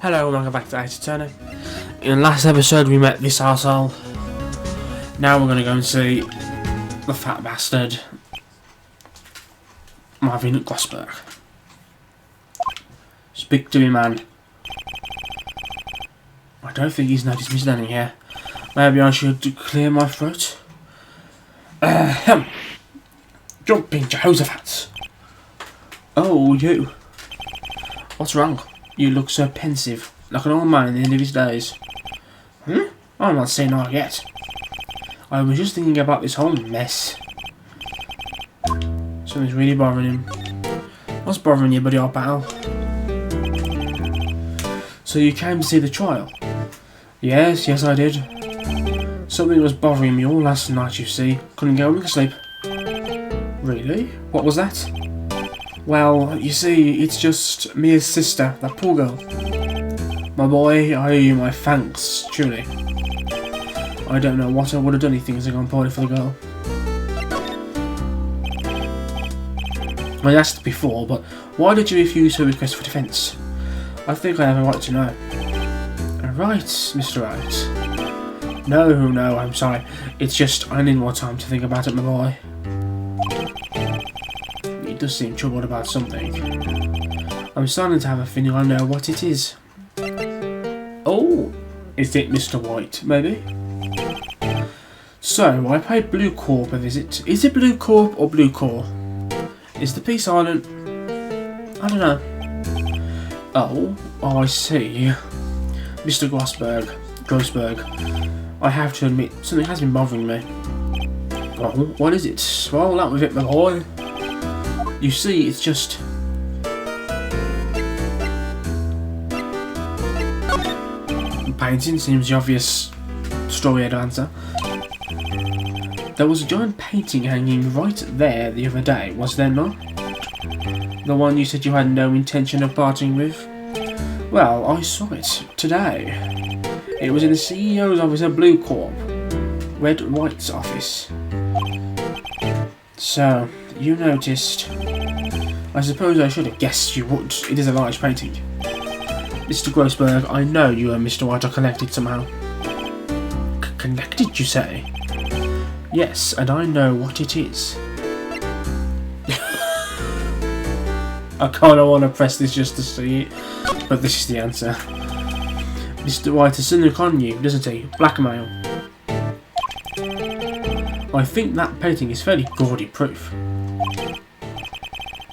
Hello and welcome back to Ace Attorney. In the last episode we met this arsehole. Now we're going to go and see the fat bastard Marvin Grossberg. Speak to me, man. I don't think he's noticed me standing here. Maybe I should clear my throat. Jumping Jehoshaphat. Oh, you. What's wrong? You look so pensive, like an old man at the end of his days. I'm not saying that yet. I was just thinking about this whole mess. Something's really bothering him. What's bothering you, buddy, old pal? So you came to see the trial? Yes, I did. Something was bothering me all last night, you see. Couldn't go to sleep. Really? What was that? Well, you see, it's just Mia's sister, that poor girl. My boy, I owe you my thanks, truly. I don't know what I would have done if things had gone poorly for the girl. I asked before, but why did you refuse her request for defence? I think I have a right to know. Right, Mr. Wright. No, I'm sorry. It's just I need more time to think about it, my boy. He does seem troubled about something. I'm starting to have a feeling I know what it is. Oh, is it Mr. White, maybe? So, I paid Blue Corp a visit. Is it Blue Corp or Blue Corps? Is the P silent? I don't know. Oh, I see. Mr. Grossberg. I have to admit, something has been bothering me. Oh, what is it? Well, out with it, my boy. You see, it's just... Painting seems the obvious story I'd answer. There was a giant painting hanging right there the other day, was there not? The one you said you had no intention of parting with? Well, I saw it today. It was in the CEO's office at Blue Corp, Red Wright's office. So, you noticed. I suppose I should have guessed you would. It is a large painting. Mr. Grossberg, I know you and Mr. Wright are connected somehow. Connected, you say? Yes, and I know what it is. I kind of want to press this just to see it, but this is the answer. Mr. Wright has snuck on you, doesn't he? Blackmail. I think that painting is fairly gaudy proof.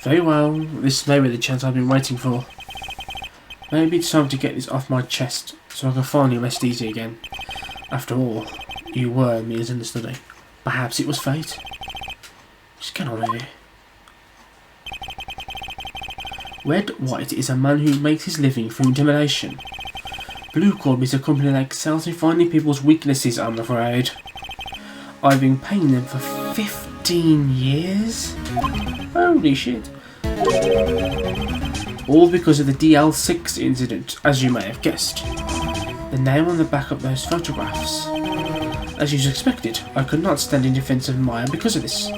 Very well, this may be the chance I've been waiting for. Maybe it's time to get this off my chest, so I can finally rest easy again. After all, you were Mia's understudy. Perhaps it was fate. Just get on here. Red White is a man who makes his living through intimidation. Blue Corp is a company that excels in finding people's weaknesses, I'm afraid. I've been paying them for 15 years? Holy shit. All because of the DL6 incident, as you may have guessed. The name on the back of those photographs. As you expected, I could not stand in defence of Maya because of this.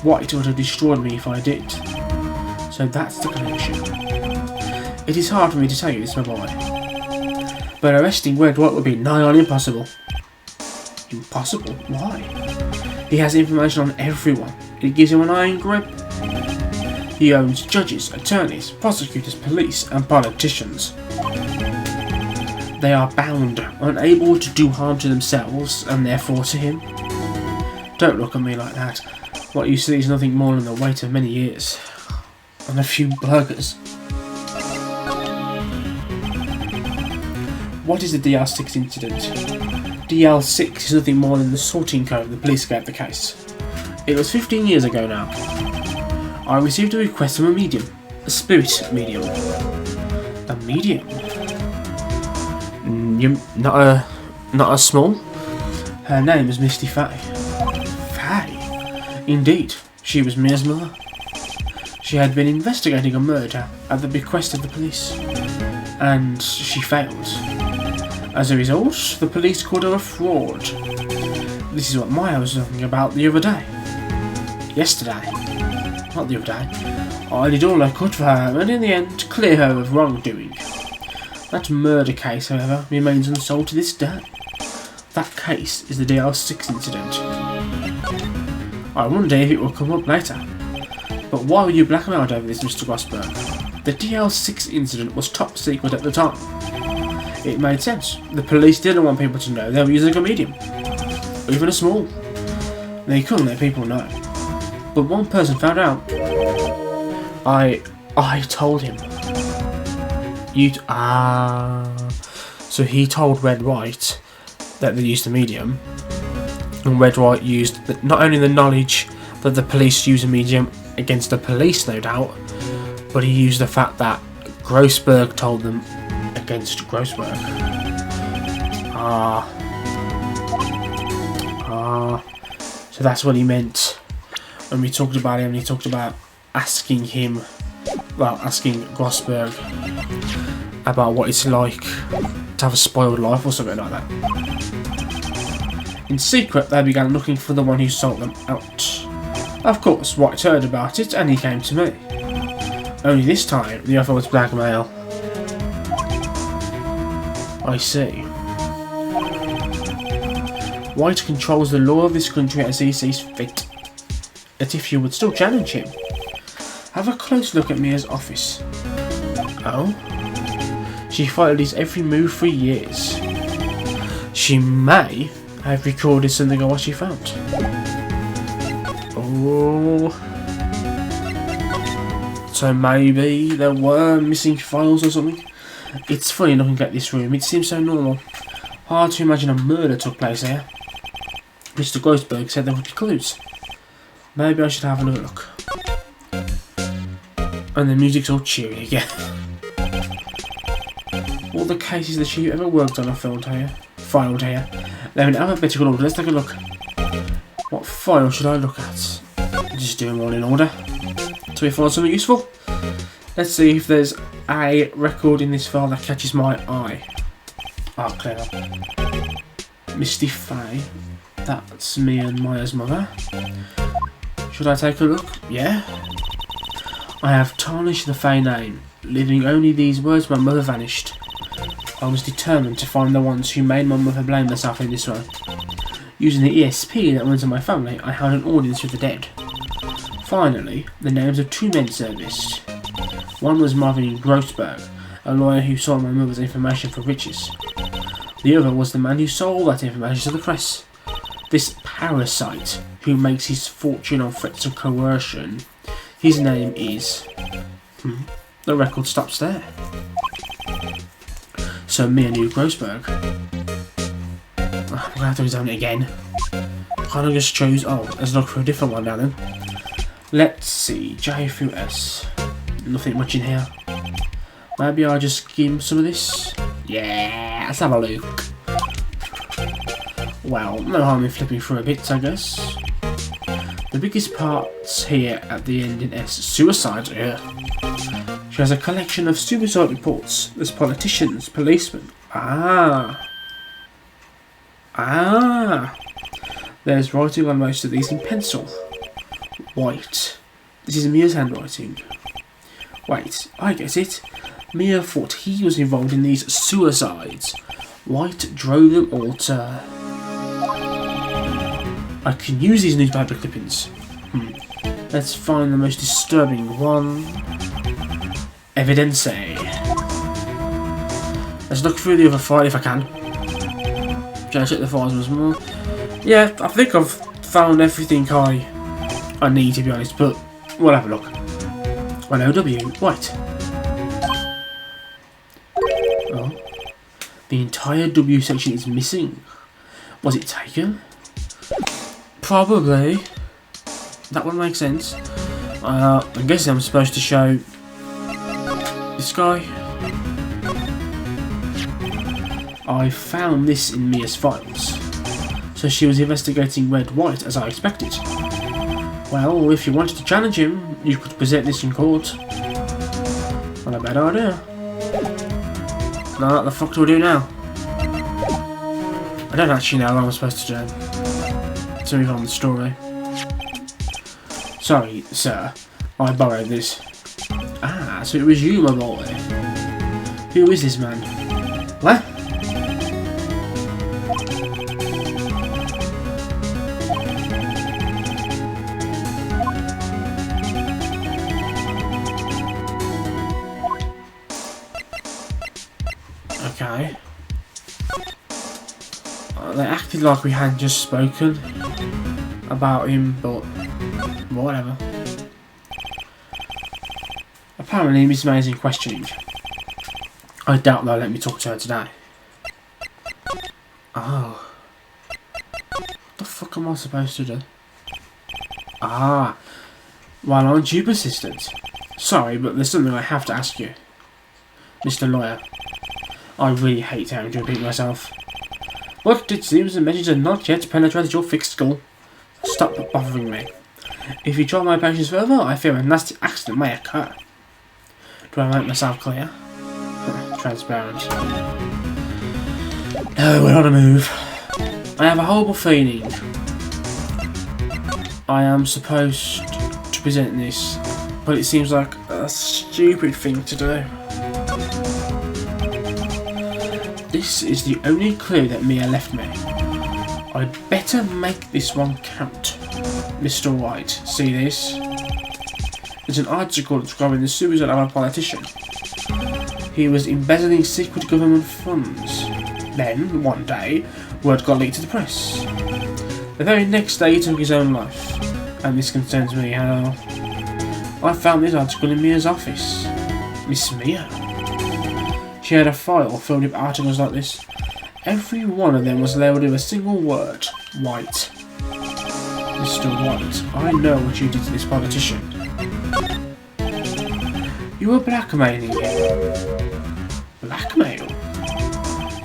White would have destroyed me if I did. So that's the connection. It is hard for me to tell you this, my boy. But arresting Red White would be nigh on impossible. Impossible? Why? He has information on everyone. It gives him an iron grip. He owns judges, attorneys, prosecutors, police, and politicians. They are bound, unable to do harm to themselves, and therefore to him. Don't look at me like that. What you see is nothing more than the weight of many years. And a few burgers. What is the DL6 incident? DL6 is nothing more than the sorting code the police gave the case. It was 15 years ago now. I received a request from a medium. A spirit medium. A medium? Not a small? Her name is Misty Faye. Faye? Indeed, she was Mia's mother. She had been investigating a murder at the bequest of the police. And she failed. As a result, the police called her a fraud. This is what Maya was talking about the other day. Yesterday. Not the other day. I did all I could for her, and in the end, clear her of wrongdoing. That murder case, however, remains unsolved to this day. That case is the DL6 incident. I wonder if it will come up later. But why were you blackmailed over this, Mr. Grossberg? The DL6 incident was top secret at the time. It made sense. The police didn't want people to know they were using a medium. Even a small. They couldn't let people know. But one person found out. I told him. So he told Wright that they used a medium, and Wright used not only the knowledge that the police use a medium against the police, no doubt, but he used the fact that Grossberg told them against Grossberg. So that's what he meant when we talked about him. He talked about asking Grossberg about what it's like to have a spoiled life or something like that. In secret, they began looking for the one who sold them out. Of course, Wright heard about it and he came to me. Only this time, the offer was blackmail. I see. Wright controls the law of this country as he sees fit. But if you would still challenge him, have a close look at Mia's office. Oh? She followed his every move for years. She may have recorded something of what she found. Oh. So maybe there were missing files or something? It's funny looking at this room, it seems so normal. Hard to imagine a murder took place here. Mr. Grossberg said there would be clues. Maybe I should have another look. And the music's all cheery again. All the cases that she ever worked on are filed here. They're in alphabetical order. Let's take a look. What file should I look at? Just do them all in order. So we find something useful. Let's see if there's a record in this file that catches my eye. Oh, clever. Misty Faye. That's me and Maya's mother. Should I take a look? Yeah. I have tarnished the Faye name, leaving only these words: my mother vanished. I was determined to find the ones who made my mother blame herself in this way. Using the ESP that runs in my family, I held an audience with the dead. Finally, the names of two men surfaced. One was Marvin Grossberg, a lawyer who sold my mother's information for riches. The other was the man who sold that information to the press. This parasite, who makes his fortune on threats of coercion, his name is... The record stops there. So Mia knew Grossberg. I'm going to have to examine it again. Can't I just choose... Oh, let's look for a different one now then. Let's see, J through S. Nothing much in here. Maybe I'll just skim some of this. Yeah, let's have a look. Well, no harm in flipping through a bit, I guess. The biggest parts here at the end in S. Suicide. Yeah. She has a collection of suicide reports. There's politicians, policemen. There's writing on most of these in pencil. White. This is Mia's handwriting. Wait, I get it. Mia thought he was involved in these suicides. White drove them all to her. I can use these newspaper clippings. Let's find the most disturbing one. Evidence. Let's look through the other file if I can. Should I check the files once more? Yeah, I think I've found everything I need, to be honest, but we'll have a look. An OW, White. Oh. The entire W section is missing. Was it taken? Probably. That would make sense. I'm guessing I'm supposed to show this guy. I found this in Mia's files. So she was investigating Wright as I expected. Well, if you wanted to challenge him, you could present this in court. Not a bad idea. Now what the fuck do I do now? I don't actually know what I'm supposed to do. To move on the story. Sorry, sir. I borrowed this. So it was you, my boy. Who is this man? What? Okay. They acted like we hadn't just spoken about him, but whatever. Apparently Miss May's in questioning. I doubt they'll let me talk to her today. Oh. What the fuck am I supposed to do? Ah. Well, aren't you persistent? Sorry, but there's something I have to ask you. Mr. Lawyer. I really hate having to repeat myself. But it seems the message has not yet penetrated your thick skull. Stop bothering me. If you try my patience further, I fear a nasty accident may occur. Do I make myself clear? Transparent. No, we're on a move. I have a horrible feeling I am supposed to present this, but it seems like a stupid thing to do. This is the only clue that Mia left me. I'd better make this one count. Mr. Wright, see this? There's an article describing the suicide of a politician. He was embezzling secret government funds. Then, one day, word got leaked to the press. The very next day he took his own life. And this concerns me, how I found this article in Mia's office. Miss Mia. She had a file filled with articles like this. Every one of them was labelled with a single word. White. Mr. White, I know what you did to this politician. You were blackmailing him. Blackmail?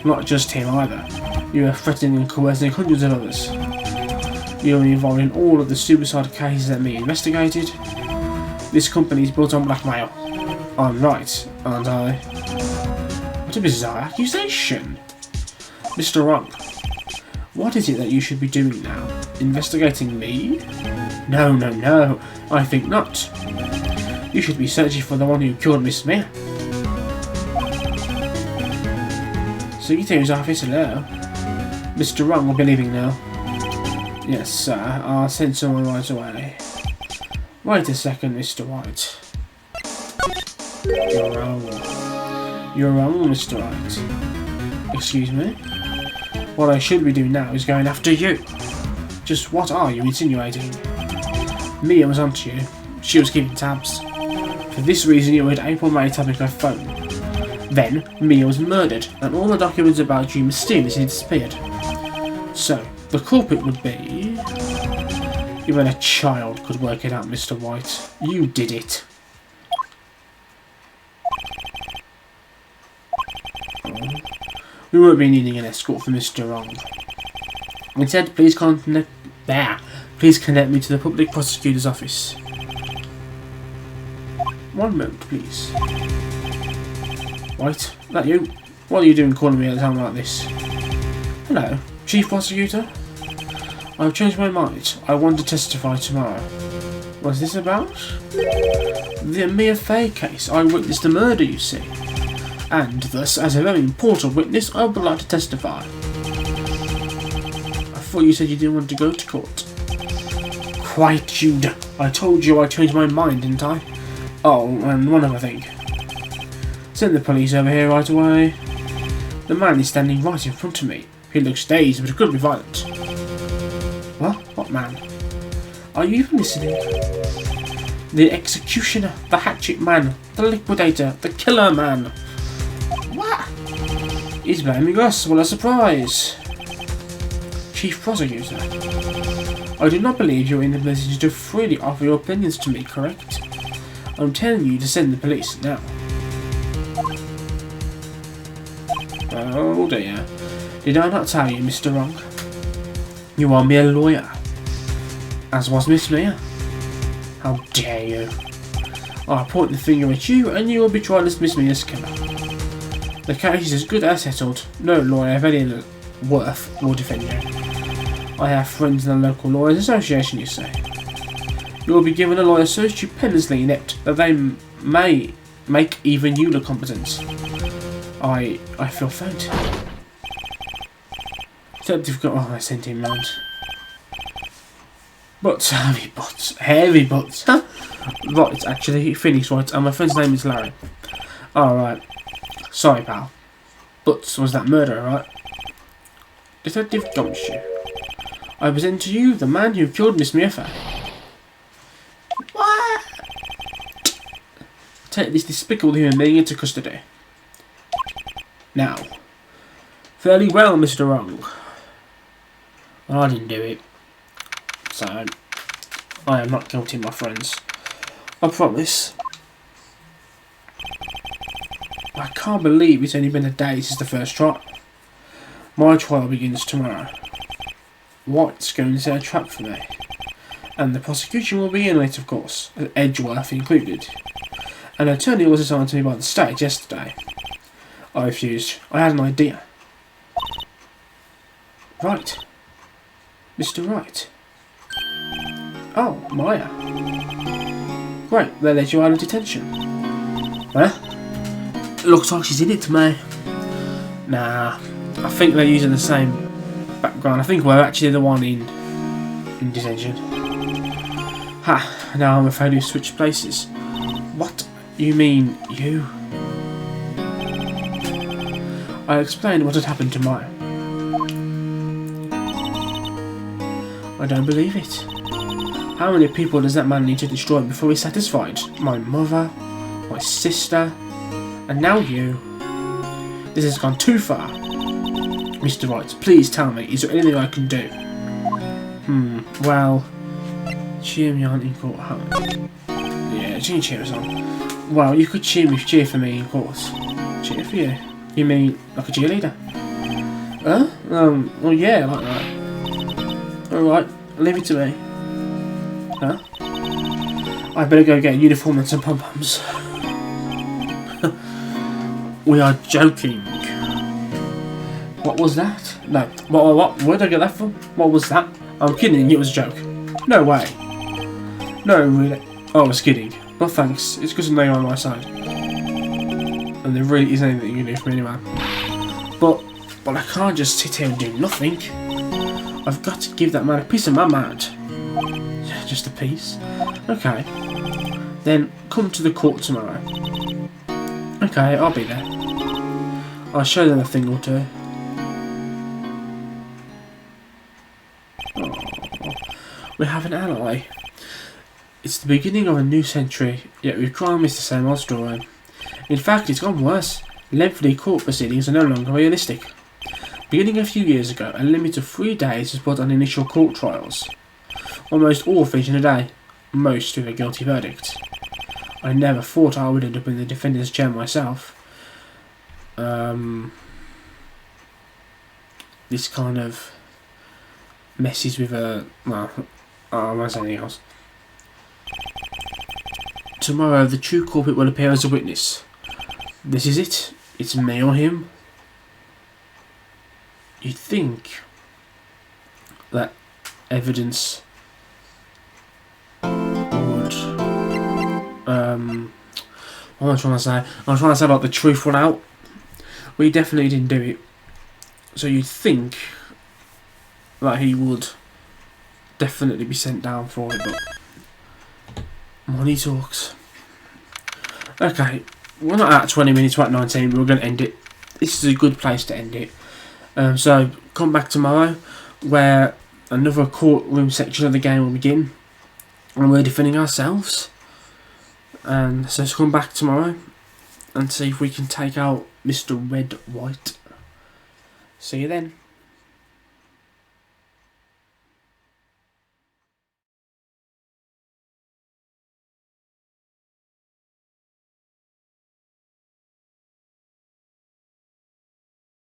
Not just him either. You were threatening and coercing hundreds of others. You were involved in all of the suicide cases that me investigated. This company is built on blackmail. I'm right, aren't I? What a bizarre accusation. Mr. Wrong, what is it that you should be doing now? Investigating me? No, no, no, I think not. You should be searching for the one who killed Miss Mia. Secretary's office, hello. Mr. Wrong will be leaving now. Yes, sir, I'll send someone right away. Wait a second, Mr. White. You're wrong. You're wrong, Mr. Wright. Excuse me? What I should be doing now is going after you. Just what are you insinuating? Mia was onto you. She was keeping tabs. For this reason you heard April May tapping her phone. Then, Mia was murdered, and all the documents about you mysteriously disappeared. So, the culprit would be... Even a child could work it out, Mr. White. You did it. We won't be needing an escort for Mr. Wrong. Instead, please connect me to the public prosecutor's office. One moment, please. White, that you? What are you doing calling me at a time like this? Hello, Chief Prosecutor? I've changed my mind. I want to testify tomorrow. What's this about? The Mia Fey case. I witnessed the murder, you see. And thus, as a very important witness, I would like to testify. I thought you said you didn't want to go to court. Quite, Jude. I told you I changed my mind, didn't I? Oh, and one other thing. Send the police over here right away. The man is standing right in front of me. He looks dazed, but it could be violent. What? What man? Are you even listening? The executioner, the hatchet man, the liquidator, the killer man. What? He's blaming us. What a surprise. Chief Prosecutor, I do not believe you're in the position to freely offer your opinions to me, correct? I'm telling you to send the police now. Oh dear. Did I not tell you, Mr. Wrong? You are mere lawyer. As was Miss Mia. How dare you? I'll point the finger at you and you will be tried as Miss Mia's killer. The case is as good as settled. No lawyer of any worth will defend you. I have friends in the local lawyers association, you say. You will be given a lawyer so stupendously inept that they may make even you look competent. I feel faint. Detective got. Oh, I sent him round. Butts, hairy butts. Right, actually, Phoenix Wright, and my friend's name is Larry. Alright. Sorry, pal. Butts was that murderer, right? Detective Gumshoe. I present to you the man who killed Miss Murphy. What? Take this despicable human being into custody. Now. Fairly well, Mr. Wrong. Well, I didn't do it. So, I am not guilty, my friends. I promise. I can't believe it's only been a day since the first trial. My trial begins tomorrow. Wright's going to set a trap for me. And the prosecution will be in it, of course, Edgeworth included. An attorney was assigned to me by the state yesterday. I refused. I had an idea. Right. Mr. Wright. Oh, Maya. Great, they let you out of detention. Huh? Looks like she's in it to me. Nah, I think they're using the same background. I think we're actually the one in detention. Ha, now I'm afraid we've switched places. What? You mean you? I explained what had happened to Maya. I don't believe it. How many people does that man need to destroy before he's satisfied? My mother, my sister, and now you. This has gone too far. Mr. Wright, please tell me, is there anything I can do? Well, cheer me on in court. Yeah, she can cheer us on. Well, you could cheer for me in court. Cheer for you? You mean like a cheerleader? Huh? Well, yeah, like that. Alright, leave it to me. Huh? I better go get a uniform and some pom-poms. We are joking. What was that? No. What? Where did I get that from? What was that? I'm kidding, it was a joke. No way. No, really. Oh, I was kidding. But thanks, it's because I know you're on my side. And there really isn't anything you can do for me anyway. But I can't just sit here and do nothing. I've got to give that man a piece of my mind. Just a piece? Okay. Then come to the court tomorrow. Okay, I'll be there. I'll show them a thing or two. Oh, we have an ally. It's the beginning of a new century, yet with crime is the same old story. In fact, it's gone worse. Lengthy court proceedings are no longer realistic. Beginning a few years ago, a limit of 3 days was put on initial court trials. Almost all finish in a day, most with a guilty verdict. I never thought I would end up in the defendant's chair myself. This kind of messes with a... well, I won't say anything else. Tomorrow, the true culprit will appear as a witness. This is it. It's me or him. You'd think that evidence would... what am I trying to say? I'm trying to say about the truth went out. We definitely didn't do it. So you'd think that he would definitely be sent down for it, but money talks. Okay, we're not at 20 minutes, we're at 19, we're going to end it. This is a good place to end it. So come back tomorrow where another courtroom section of the game will begin and we're defending ourselves. And so come back tomorrow and see if we can take out Mr. Red White. See you then.